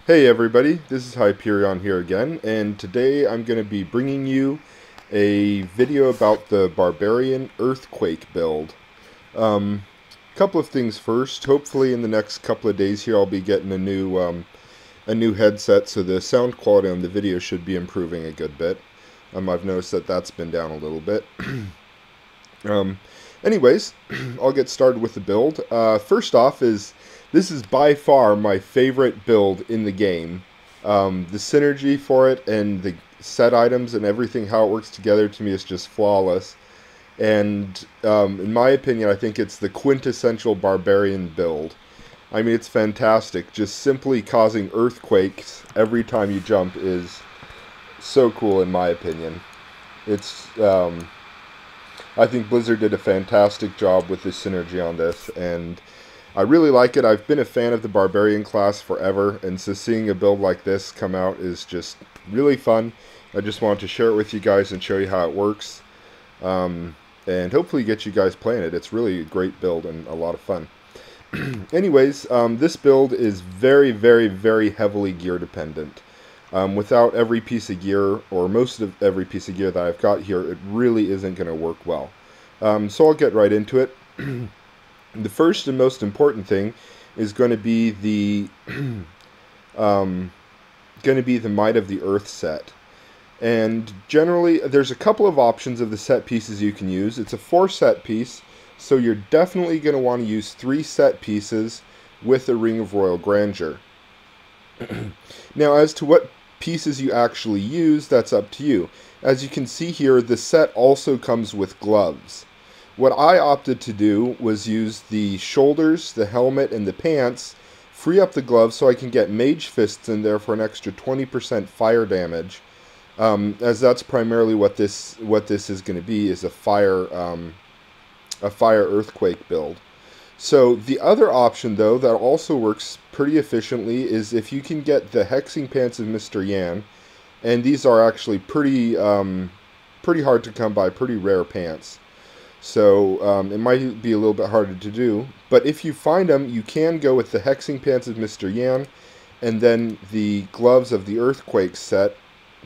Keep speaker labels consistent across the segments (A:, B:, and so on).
A: Hey everybody, this is Hyperion here again, and today I'm going to be bringing you a video about the Barbarian Earthquake build. Couple of things first. Hopefully in the next couple of days here I'll be getting a new headset, so the sound quality on the video should be improving a good bit. I've noticed that that's been down a little bit. Um, Anyways, I'll get started with the build. First off this is by far my favorite build in the game. The synergy for it and the set items and everything, how it works together, to me is just flawless. And in my opinion, I think it's the quintessential barbarian build. I mean, it's fantastic. Just simply causing earthquakes every time you jump is so cool, in my opinion. It's I think Blizzard did a fantastic job with the synergy on this, and I really like it. I've been a fan of the Barbarian class forever, and so seeing a build like this come out is just really fun. I just wanted to share it with you guys and show you how it works, and hopefully get you guys playing it. It's really a great build and a lot of fun. Anyways, this build is very, very, very heavily gear dependent. Without every piece of gear, or most of every piece of gear that I've got here, it really isn't going to work well. So I'll get right into it. The first and most important thing is going to be the Might of the Earth set. And generally, there's a couple of options of the set pieces you can use. It's a 4 set piece, so you're definitely going to want to use 3 set pieces with a Ring of Royal Grandeur. Now, as to what pieces you actually use, that's up to you. As you can see here, the set also comes with gloves. What I opted to do was use the shoulders, the helmet, and the pants, free up the gloves so I can get Mage Fists in there for an extra 20% fire damage, as that's primarily what this is going to be, is a fire earthquake build. So the other option, though, that also works pretty efficiently is if you can get the Hexing Pants of Mr. Yan, and these are actually pretty hard to come by, pretty rare pants. So it might be a little bit harder to do, but if you find them, you can go with the Hexing Pants of Mr. Yan, and then the Gloves of the Earthquake set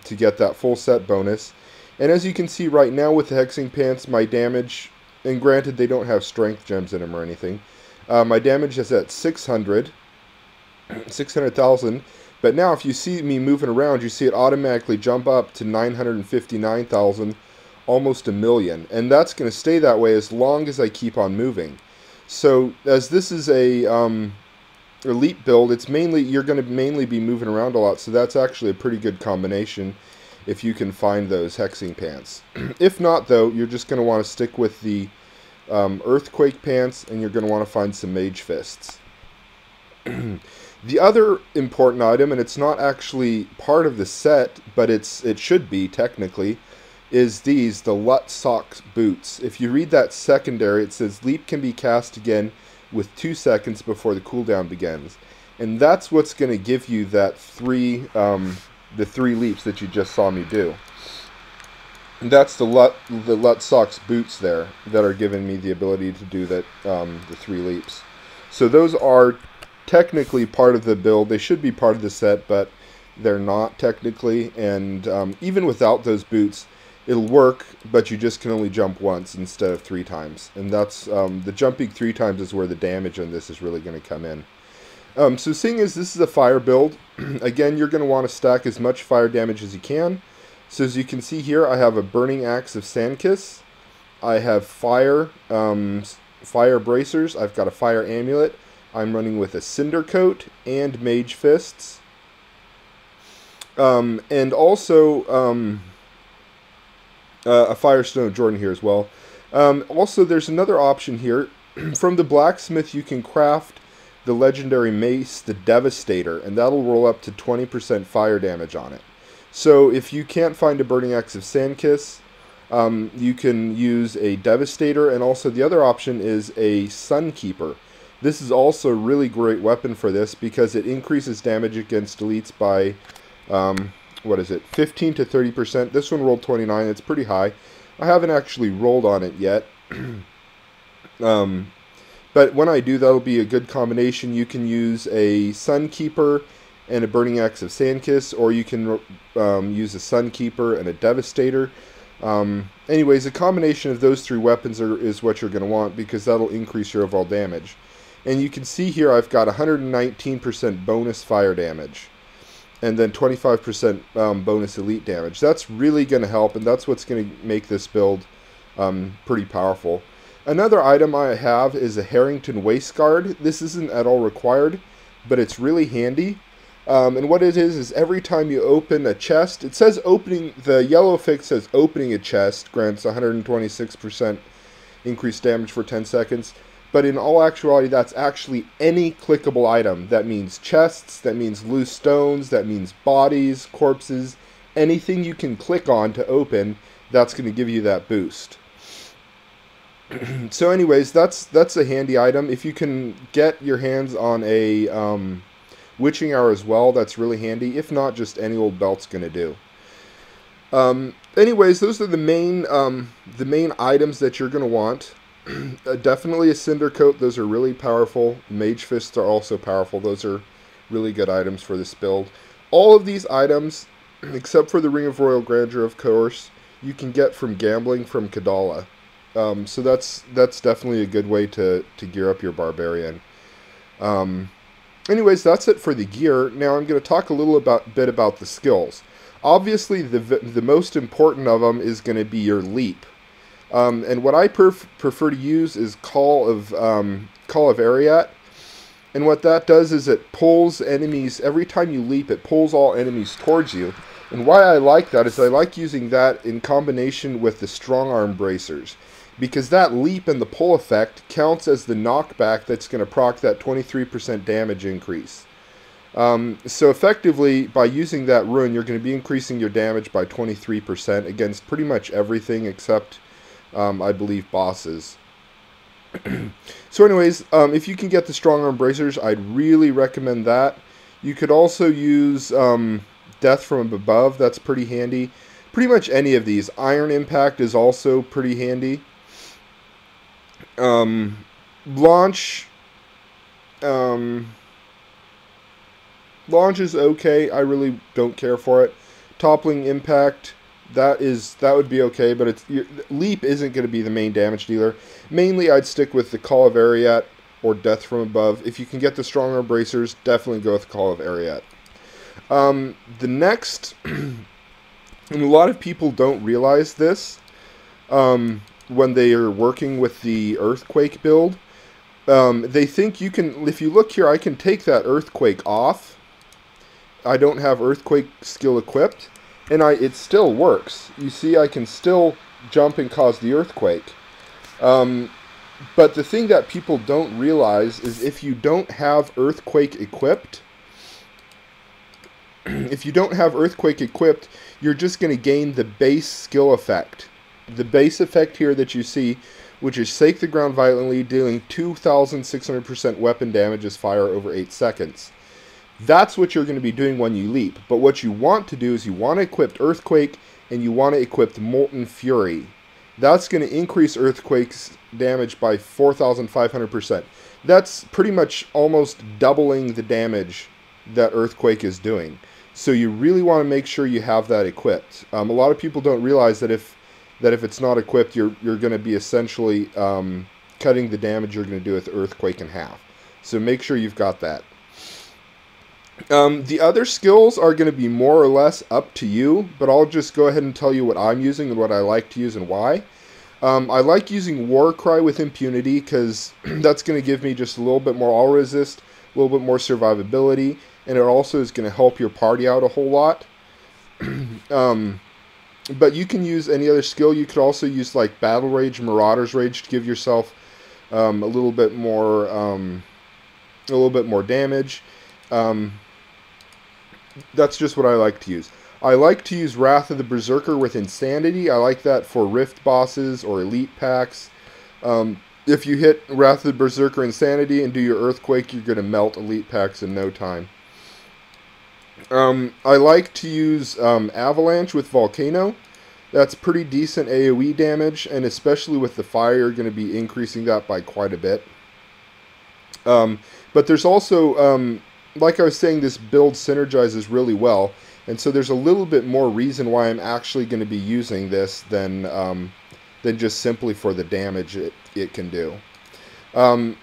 A: to get that full set bonus. And as you can see right now with the Hexing Pants, my damage, and granted they don't have strength gems in them or anything, my damage is at 600,000, but now if you see me moving around, you see it automatically jump up to 959,000, almost a million, and that's going to stay that way as long as I keep on moving. So as this is a elite build, you're going to mainly be moving around a lot, so that's actually a pretty good combination if you can find those Hexing Pants. If not, though, you're just going to want to stick with the Earthquake Pants, and you're going to want to find some Mage Fists. The other important item, and it's not actually part of the set, but it should be technically, is the Lut Socks boots. If you read that secondary, it says Leap can be cast again with 2 seconds before the cooldown begins. And that's what's going to give you that the 3 leaps that you just saw me do. And that's the Lut Socks boots there that are giving me the ability to do that, the 3 leaps. So those are technically part of the build. They should be part of the set, but they're not technically. And even without those boots, it'll work, but you just can only jump once instead of 3 times. And that's the jumping 3 times is where the damage on this is really going to come in. So seeing as this is a fire build, again, you're going to want to stack as much fire damage as you can. So as you can see here, I have a Burning Axe of Sandkiss. I have fire bracers. I've got a fire amulet. I'm running with a Cinder Coat and Mage Fists. And also a Firestone of Jordan here as well. Also, there's another option here. From the blacksmith, you can craft the legendary mace, the Devastator, and that'll roll up to 20% fire damage on it. So if you can't find a Burning Axe of Sandkiss, you can use a Devastator, and also the other option is a Sunkeeper. This is also a really great weapon for this because it increases damage against elites by, 15 to 30%. This one rolled 29. It's pretty high. I haven't actually rolled on it yet. But when I do, that'll be a good combination. You can use a Sunkeeper and a Burning Axe of Sandkiss, or you can use a Sunkeeper and a Devastator. Anyways, a combination of those three weapons is what you're going to want, because that'll increase your overall damage. And you can see here I've got 119% bonus fire damage, and then 25% bonus elite damage. That's really going to help, and that's what's going to make this build pretty powerful. Another item I have is a Harrington Waistguard. This isn't at all required, but it's really handy. And what it is every time you open a chest, it says opening, the yellow fix says opening a chest grants 126% increased damage for 10 seconds. But in all actuality, that's actually any clickable item. That means chests, that means loose stones, that means bodies, corpses, anything you can click on to open, that's going to give you that boost. So anyways, that's a handy item. If you can get your hands on a Witching Hour as well, that's really handy. If not, just any old belt's going to do. Anyways, those are the main items that you're going to want. Definitely a Cinder Coat. Those are really powerful. Mage Fists are also powerful. Those are really good items for this build. All of these items, except for the Ring of Royal Grandeur, of course, you can get from gambling from Kadala. So that's definitely a good way to gear up your Barbarian. Anyways, that's it for the gear. Now I'm going to talk a little bit about the skills. Obviously, the most important of them is going to be your leap. And what I prefer to use is Call of Ariat. And what that does is it pulls enemies, every time you leap, it pulls all enemies towards you. And why I like that is I like using that in combination with the Strong Arm Bracers, because that leap and the pull effect counts as the knockback that's going to proc that 23% damage increase. So effectively, by using that rune, you're going to be increasing your damage by 23% against pretty much everything except, I believe, bosses. So anyways, if you can get the Strong Arm Bracers, I'd really recommend that. You could also use Death from Above. That's pretty handy. Pretty much any of these. Iron Impact is also pretty handy. Launch is okay. I really don't care for it. Toppling Impact, that would be okay, but Leap isn't going to be the main damage dealer. Mainly, I'd stick with the Call of Ariat or Death from Above. If you can get the Strong Arm Bracers, definitely go with Call of Ariat. The next, and a lot of people don't realize this when they are working with the Earthquake build. They think you can, if you look here, I can take that Earthquake off. I don't have Earthquake skill equipped, and it still works. You see, I can still jump and cause the Earthquake. But the thing that people don't realize is if you don't have Earthquake equipped, you're just going to gain the base skill effect. The base effect here that you see, which is Shake the Ground Violently, dealing 2,600% weapon damage as fire over 8 seconds. That's what you're going to be doing when you leap. But what you want to do is you want to equip Earthquake, and you want to equip Molten Fury. That's going to increase Earthquake's damage by 4,500%. That's pretty much almost doubling the damage that Earthquake is doing. So you really want to make sure you have that equipped. A lot of people don't realize that if it's not equipped, you're going to be essentially cutting the damage you're going to do with Earthquake in half. So make sure you've got that. The other skills are going to be more or less up to you, but I'll just go ahead and tell you what I'm using and what I like to use and why. I like using Warcry with Impunity because that's going to give me just a little bit more all resist, a little bit more survivability, and it also is going to help your party out a whole lot. But you can use any other skill. You could also use like Battle Rage, Marauder's Rage to give yourself a little bit more damage. That's just what I like to use. I like to use Wrath of the Berserker with Insanity. I like that for Rift bosses or Elite packs. If you hit Wrath of the Berserker Insanity and do your Earthquake, you're going to melt Elite packs in no time. I like to use Avalanche with Volcano. That's pretty decent AoE damage, and especially with the fire, you're going to be increasing that by quite a bit. But there's also like I was saying, this build synergizes really well, and so there's a little bit more reason why I'm actually going to be using this than just simply for the damage it can do. And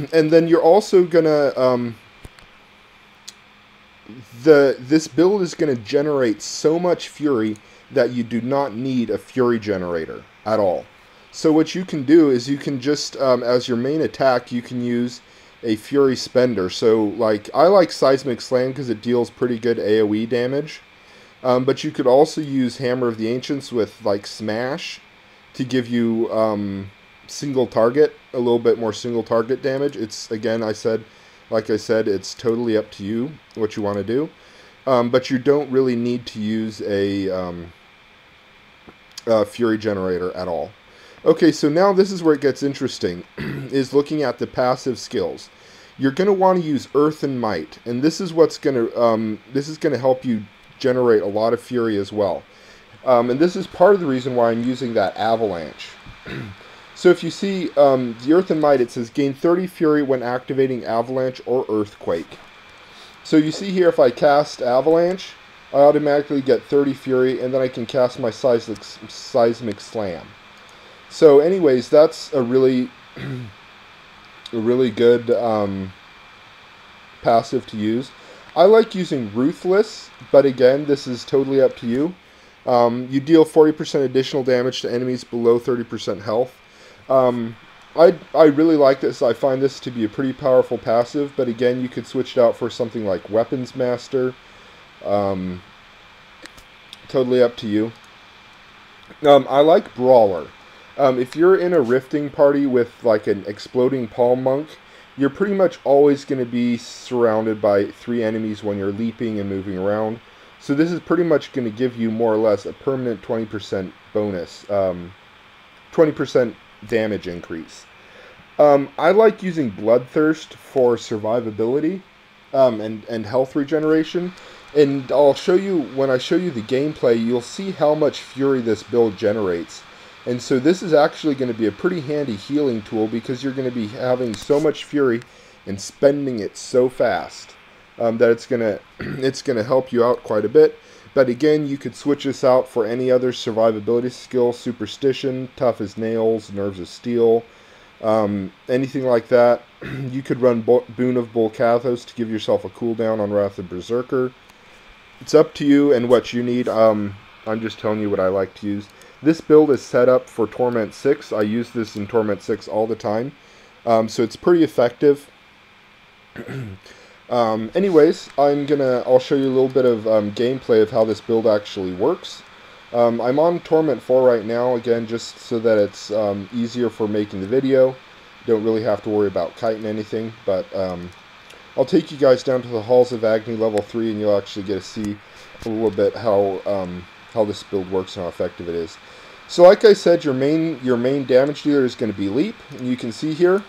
A: then you're also gonna this build is going to generate so much fury that you do not need a fury generator at all. So what you can do is you can just, as your main attack, you can use a fury spender. So like, I like Seismic Slam because it deals pretty good AoE damage. But you could also use Hammer of the Ancients with like Smash to give you single target, a little bit more single target damage. It's, again, like I said, it's totally up to you what you want to do. But you don't really need to use a fury generator at all. Okay, so now this is where it gets interesting, is looking at the passive skills. You're going to want to use Earth and Might, and this is what's going to help you generate a lot of fury as well. And this is part of the reason why I'm using that Avalanche. So if you see the Earth and Might, it says gain 30 fury when activating Avalanche or Earthquake. So you see here, if I cast Avalanche, I automatically get 30 fury, and then I can cast my Seismic Slam. So anyways, that's a really good passive to use. I like using Ruthless, but again, this is totally up to you. You deal 40% additional damage to enemies below 30% health. I really like this. I find this to be a pretty powerful passive, but again, you could switch it out for something like Weapons Master. Totally up to you. I like Brawler. If you're in a rifting party with like an exploding palm monk, you're pretty much always going to be surrounded by 3 enemies when you're leaping and moving around. So this is pretty much going to give you more or less a permanent 20% bonus, 20% damage increase. I like using Bloodthirst for survivability and health regeneration. And I'll show you, when I show you the gameplay, you'll see how much fury this build generates. And so this is actually going to be a pretty handy healing tool because you're going to be having so much fury and spending it so fast that it's going to help you out quite a bit. But again, you could switch this out for any other survivability skill, Superstition, Tough as Nails, Nerves of Steel, anything like that. You could run Boon of Bolcathos to give yourself a cooldown on Wrath of Berserker. It's up to you and what you need. I'm just telling you what I like to use. This build is set up for Torment 6. I use this in Torment 6 all the time. So it's pretty effective. Anyways, I'll show you a little bit of gameplay of how this build actually works. I'm on Torment 4 right now, again, just so that it's easier for making the video. Don't really have to worry about kiting anything, but I'll take you guys down to the Halls of Agony level 3, and you'll actually get to see a little bit how this build works and how effective it is. So like I said, your main damage dealer is going to be Leap, and you can see here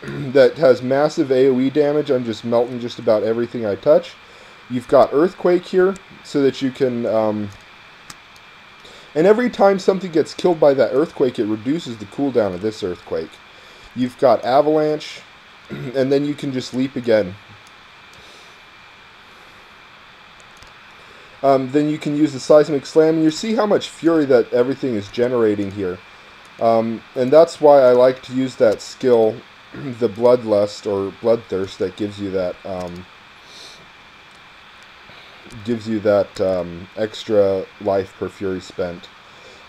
A: that has massive AoE damage. I'm just melting just about everything I touch. You've got Earthquake here, so that you can, and every time something gets killed by that Earthquake, it reduces the cooldown of this Earthquake. You've got Avalanche, and then you can just leap again. Then you can use the Seismic Slam, and you see how much fury that everything is generating here. And that's why I like to use that skill, the Bloodlust or Bloodthirst, that gives you that extra life per fury spent.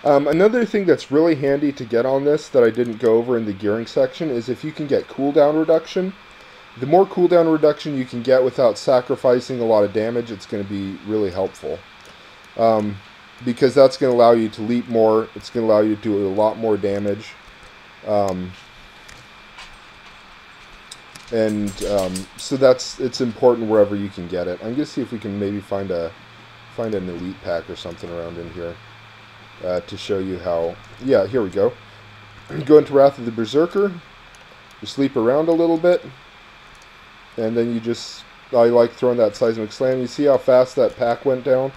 A: Another thing that's really handy to get on this that I didn't go over in the gearing section is if you can get cooldown reduction. The more cooldown reduction you can get without sacrificing a lot of damage, it's going to be really helpful. Because that's going to allow you to leap more, it's going to allow you to do a lot more damage. So it's important wherever you can get it. I'm going to see if we can maybe find an elite pack or something around in here to show you how. Yeah, here we go. Go into Wrath of the Berserker, just leap around a little bit, and then I like throwing that Seismic Slam. You see how fast that pack went down?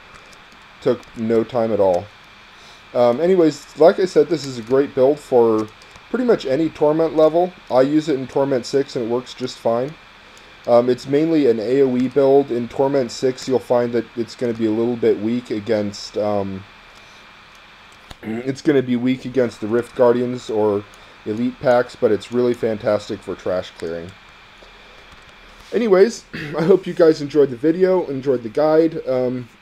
A: Took no time at all. Anyways, like I said, this is a great build for pretty much any Torment level. I use it in Torment 6 and it works just fine. It's mainly an AoE build. In Torment 6, you'll find that it's going to be a little bit weak against... it's going to be weak against the Rift Guardians or Elite packs, but it's really fantastic for trash clearing. Anyways, I hope you guys enjoyed the video, enjoyed the guide.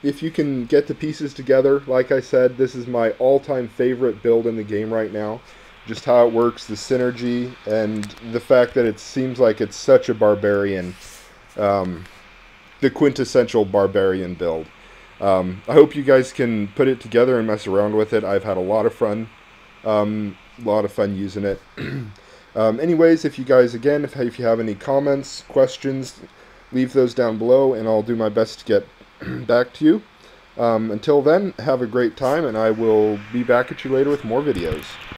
A: If you can get the pieces together, like I said, this is my all-time favorite build in the game right now. Just how it works, the synergy, and the fact that it seems like it's such a barbarian, the quintessential barbarian build. I hope you guys can put it together and mess around with it. I've had a lot of fun using it. Anyways, if you guys, again, if you have any comments, questions, leave those down below, and I'll do my best to get back to you. Until then, have a great time, and I will be back at you later with more videos.